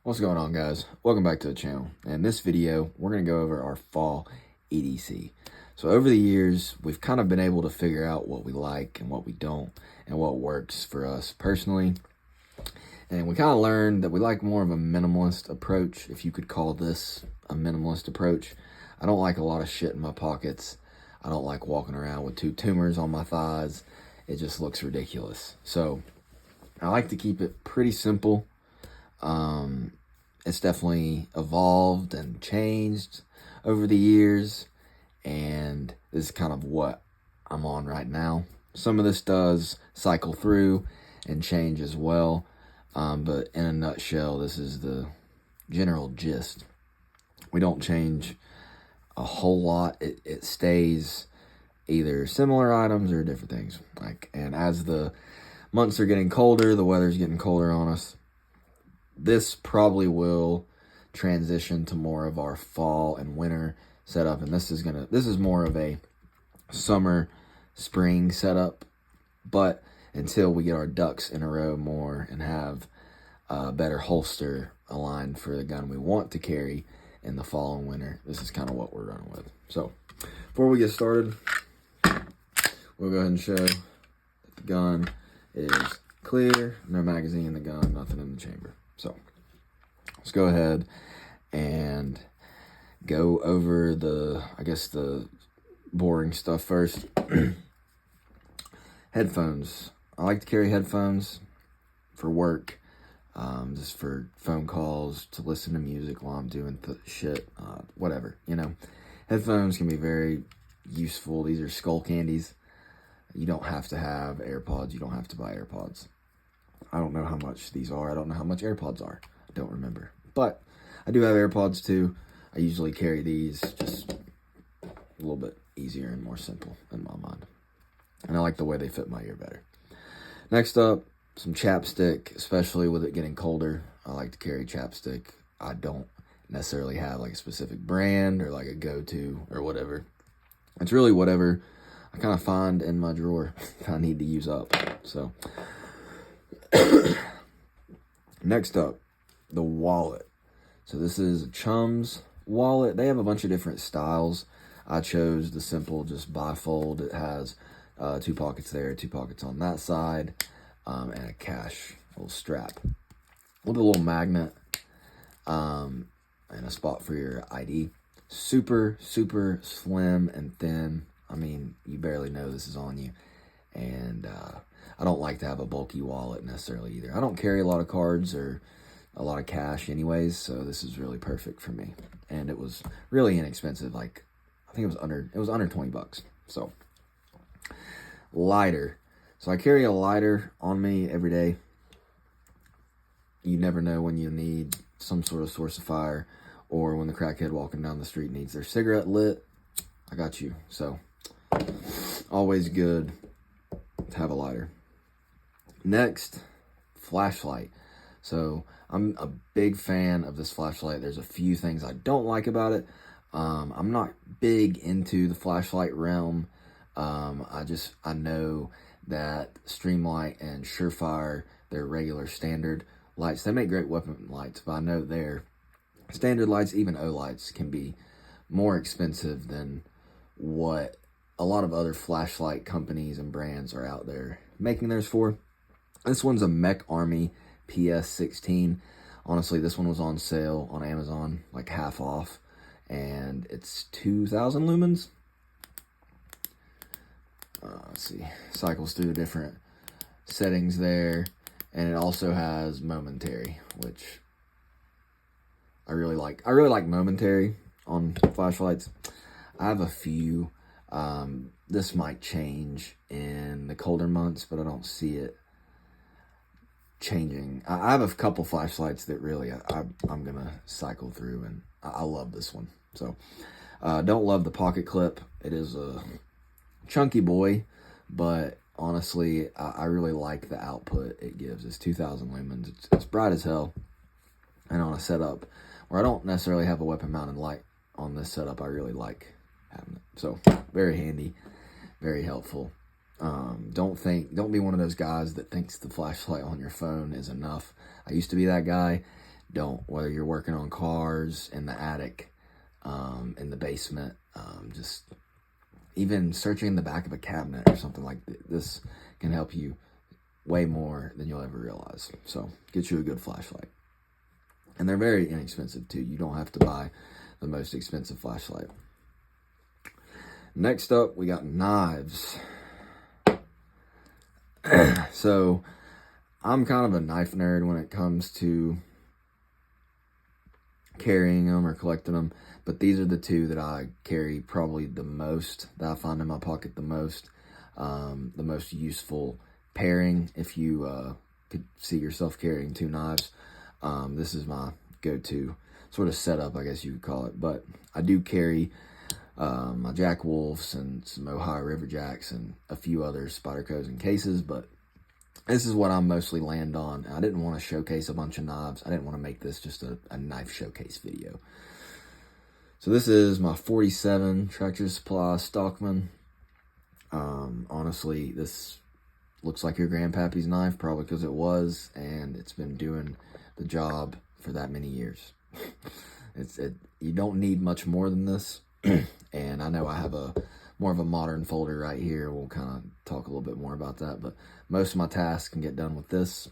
What's going on, guys? Welcome back to the channel. In this video, we're going to go over our fall EDC. So over the years, we've kind of been able to figure out what we like and what we don't and what works for us personally. And we kind of learned that we like more of a minimalist approach, if you could call this a minimalist approach. I don't like a lot of shit in my pockets. I don't like walking around with two tumors on my thighs. It just looks ridiculous. So I like to keep it pretty simple. It's definitely evolved and changed over the years, and this is kind of what I'm on right now. Some of this does cycle through and change as well, but in a nutshell, this is the general gist. We don't change a whole lot. It stays either similar items or different things. And as the months are getting colder, the weather's getting colder on us, this probably will transition to more of our fall and winter setup, and this is more of a summer spring setup. But until we get our ducks in a row more and have a better holster aligned for the gun we want to carry in the fall and winter, this is kind of what we're running with. So before we get started, we'll go ahead and show that the gun is clear, no magazine in the gun, nothing in the chamber. So let's go ahead and go over the boring stuff first. Headphones. I like to carry headphones for work, just for phone calls, to listen to music while I'm doing shit, whatever, you know. Headphones can be very useful. These are skull candies. You don't have to have AirPods. You don't have to buy AirPods. I don't know how much these are. I don't know how much AirPods are. I don't remember. But I do have AirPods too. I usually carry these, just a little bit easier and more simple in my mind. And I like the way they fit my ear better. Next up, some chapstick, especially with it getting colder. I like to carry chapstick. I don't necessarily have like a specific brand or like a go-to or whatever. It's really whatever I kind of find in my drawer if I need to use up. So next up, the wallet. So this is a Chum's wallet. They have a bunch of different styles. I chose the simple, just bifold. It has two pockets there, two pockets on that side, and a cash little strap with a little magnet, and a spot for your ID. Super, super slim and thin. I mean, you barely know this is on you. And I don't like to have a bulky wallet necessarily either. I don't carry a lot of cards or a lot of cash anyways, so this is really perfect for me. And it was really inexpensive. Like, I think it was under 20 bucks. So lighter. So I carry a lighter on me every day. You never know when you need some sort of source of fire, or when the crackhead walking down the street needs their cigarette lit. I got you. So always good to have a lighter. Next, flashlight. So I'm a big fan of this flashlight. There's a few things I don't like about it. I'm not big into the flashlight realm. I know that Streamlight and Surefire, their regular standard lights, they make great weapon lights, but I know their standard lights, even O lights, can be more expensive than what a lot of other flashlight companies and brands are out there making theirs for. This one's a Mech Army PS16. Honestly, this one was on sale on Amazon, like half off, and it's 2,000 lumens. Let's see, cycles through different settings there, and it also has momentary, which I really like. I really like momentary on flashlights. I have a few. This might change in the colder months, but I don't see it changing. I have a couple flashlights that really I'm gonna cycle through, and I love this one. So don't love the pocket clip. It is a chunky boy, but honestly I really like the output it gives. It's 2,000 lumens. It's bright as hell, and on a setup where I don't necessarily have a weapon mounted light on this setup, I really like having it. So very handy, very helpful. Don't be one of those guys that thinks the flashlight on your phone is enough. I used to be that guy. don't. Whether you're working on cars, in the attic, in the basement, just even searching in the back of a cabinet or something like this can help you way more than you'll ever realize. So get you a good flashlight. And they're very inexpensive too. You don't have to buy the most expensive flashlight. Next up, we got knives. So I'm kind of a knife nerd when it comes to carrying them or collecting them, but these are the two that I carry probably the most, that I find in my pocket the most useful pairing. If you could see yourself carrying two knives, this is my go-to sort of setup, I guess you could call it. But I do carry my Jack Wolfs and some Ohio River Jacks and a few other Spydercos and cases, but this is what I'm mostly land on. I didn't want to showcase a bunch of knives. I didn't want to make this just a knife showcase video. So this is my 47 Tractor Supply Stockman. Honestly, this looks like your grandpappy's knife, probably because it was, and it's been doing the job for that many years. You don't need much more than this. And I know I have more of a modern folder right here. We'll kind of talk a little bit more about that, but most of my tasks can get done with this.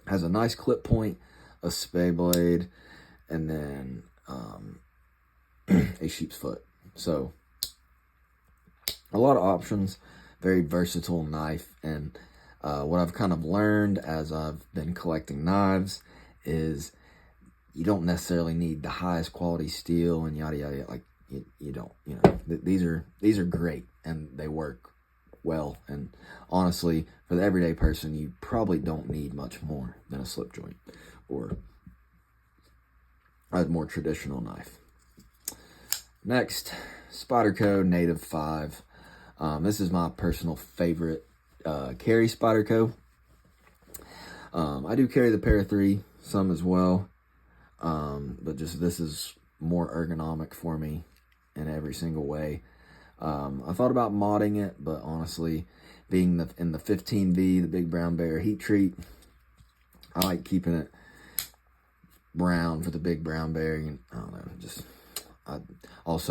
Has a nice clip point, a spay blade, and then a sheep's foot. So a lot of options, very versatile knife. And what I've kind of learned as I've been collecting knives is you don't necessarily need the highest quality steel and yada yada. Like you don't, these are great and they work well. And honestly, for the everyday person, you probably don't need much more than a slip joint or a more traditional knife. Next, Spyderco Native 5. This is my personal favorite carry Spyderco. I do carry the Para 3, some as well, but just this is more ergonomic for me in every single way. I thought about modding it, but honestly, being in the 15V, the Big Brown Bear heat treat, I like keeping it brown for the Big Brown Bear. I don't know,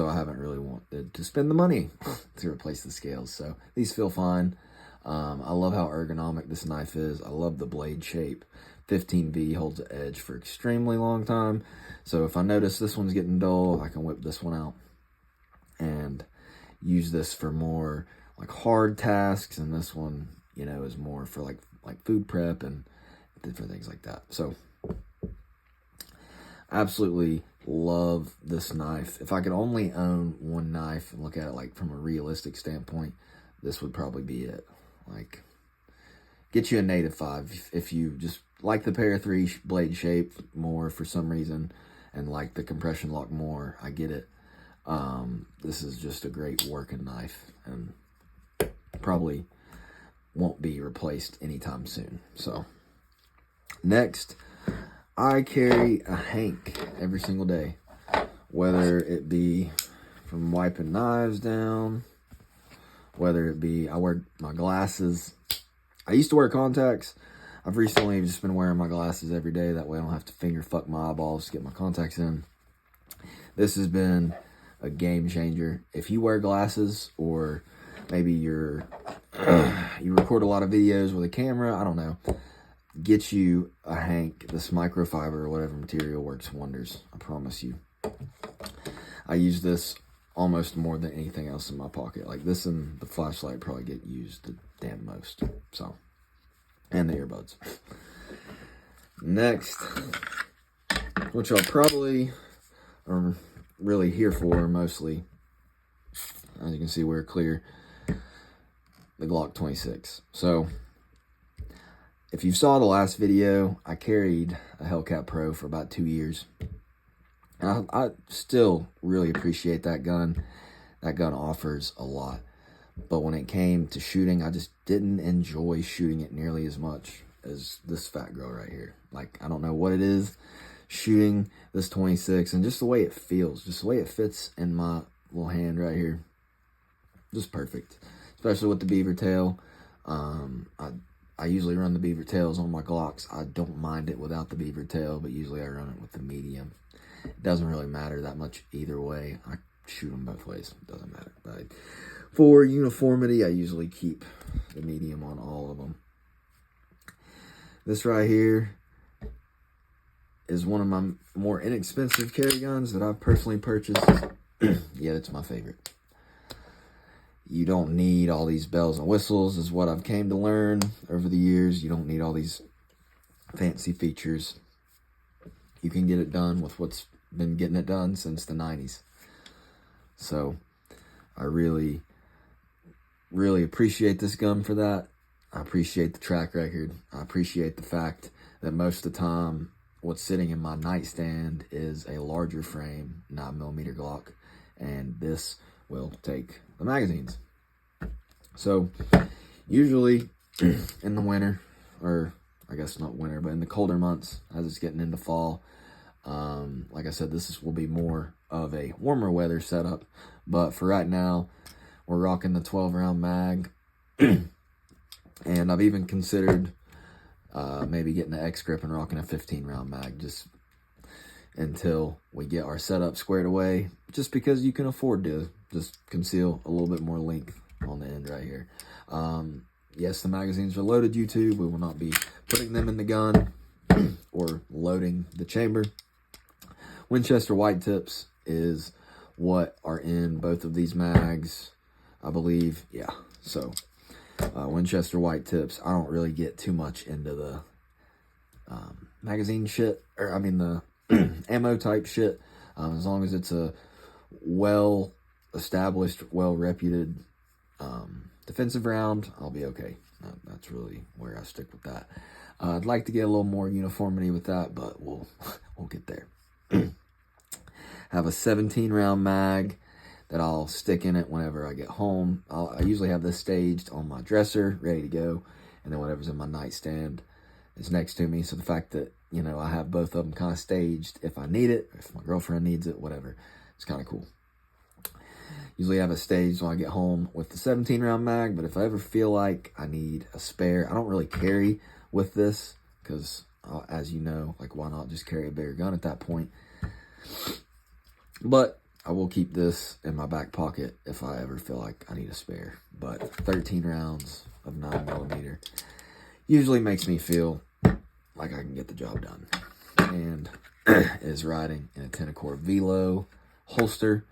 I haven't really wanted to spend the money to replace the scales, so these feel fine. I love how ergonomic this knife is. I love the blade shape. 15V holds the edge for extremely long time, so if I notice this one's getting dull, I can whip this one out and use this for more like hard tasks, and this one, is more for like food prep and different things like that. So absolutely love this knife. If I could only own one knife and look at it like from a realistic standpoint, this would probably be it. Like, get you a Native 5 if you just like the Para 3 blade shape more for some reason and like the compression lock more. I get it. This is just a great working knife and probably won't be replaced anytime soon. So next, I carry a Hank every single day, whether it be from wiping knives down, whether it be I wear my glasses. I used to wear contacts. I've recently just been wearing my glasses every day. That way I don't have to finger fuck my eyeballs to get my contacts in. This has been a game changer. If you wear glasses, or maybe you record a lot of videos with a camera, I don't know, get you a Hank. This microfiber or whatever material works wonders. I promise you. I use this almost more than anything else in my pocket. Like this and the flashlight probably get used the damn most. So, and the earbuds. Next, which I'll probably are really here for mostly, as you can see, we're clear, the Glock 26. So if you saw the last video, I carried a Hellcat Pro for about 2 years. And I still really appreciate that gun. That gun offers a lot. But when it came to shooting, I just didn't enjoy shooting it nearly as much as this fat girl right here. Like, I don't know what it is shooting this 26, and just the way it feels, just the way it fits in my little hand right here. Just perfect. Especially with the beaver tail. I I usually run the beaver tails on my Glocks. I don't mind it without the beaver tail, but usually I run it with the medium. It doesn't really matter that much either way. I shoot them both ways. It doesn't matter. But for uniformity, I usually keep the medium on all of them. This right here is one of my more inexpensive carry guns that I've personally purchased. Yeah, it's my favorite. You don't need all these bells and whistles, is what I've came to learn over the years. You don't need all these fancy features. You can get it done with what's been getting it done since the 90s. So I really, really appreciate this gun for that. I appreciate the track record. I appreciate the fact that most of the time what's sitting in my nightstand is a larger frame 9mm Glock, and this will take the magazines. So usually in the winter, or I guess not winter, but in the colder months as it's getting into fall, like I said, this will be more of a warmer weather setup. But for right now, we're rocking the 12-round mag. And I've even considered maybe getting an X grip and rocking a 15-round mag just until we get our setup squared away, just because you can afford to just conceal a little bit more length on the end right here. Yes, the magazines are loaded, YouTube. We will not be putting them in the gun or loading the chamber. Winchester white tips is what are in both of these mags, I believe. Yeah, so Winchester white tips. I don't really get too much into the magazine shit, or I mean the ammo type shit. As long as it's a well established, well reputed defensive round, I'll be okay. That's really where I stick with that. I'd like to get a little more uniformity with that, but we'll get there. Have a 17-round mag that I'll stick in it whenever I get home. I usually have this staged on my dresser, ready to go, and then whatever's in my nightstand is next to me. So the fact that, you know, I have both of them kind of staged if I need it, if my girlfriend needs it, whatever, it's kind of cool. Usually have it staged when I get home with the 17-round mag, but if I ever feel like I need a spare, I don't really carry with this because, as you know, like, why not just carry a bigger gun at that point? But I will keep this in my back pocket if I ever feel like I need a spare. But 13 rounds of 9mm usually makes me feel like I can get the job done. And is riding in a Tenacore Velo holster.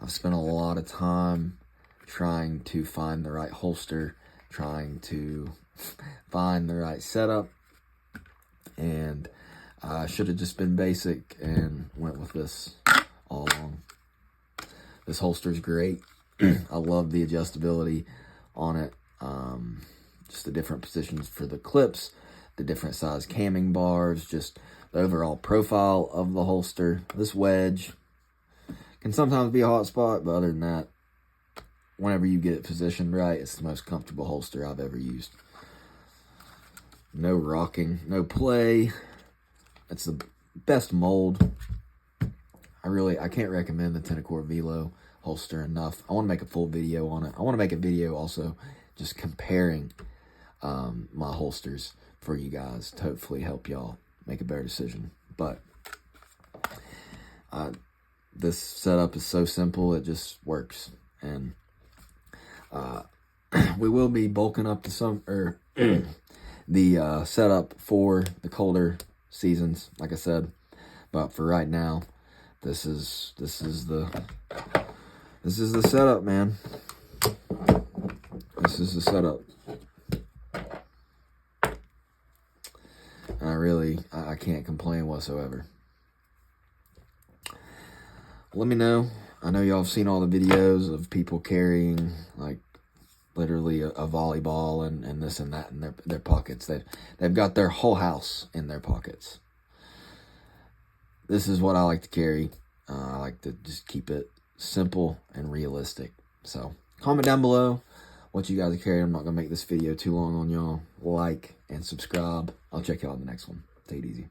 I've spent a lot of time trying to find the right holster, trying to find the right setup, and I should have just been basic and went with this all along. This holster is great. I love the adjustability on it. Just the different positions for the clips, the different size camming bars, just the overall profile of the holster. This wedge can sometimes be a hot spot, but other than that, whenever you get it positioned right, it's the most comfortable holster I've ever used. No rocking, no play. It's the best mold. I can't recommend the Tenacore Velo holster enough. I want to make a full video on it. I want to make a video also just comparing my holsters for you guys to hopefully help y'all make a better decision. But this setup is so simple, it just works. And we will be bulking up to some, or the setup for the colder seasons, like I said. But for right now, this is the setup, man. This is the setup. I can't complain whatsoever. Let me know. I know y'all have seen all the videos of people carrying like literally a volleyball and this and that in their pockets. They've got their whole house in their pockets. This is what I like to carry. I like to just keep it simple and realistic. So comment down below what you guys are carrying. I'm not going to make this video too long on y'all. Like and subscribe. I'll check y'all in the next one. Take it easy.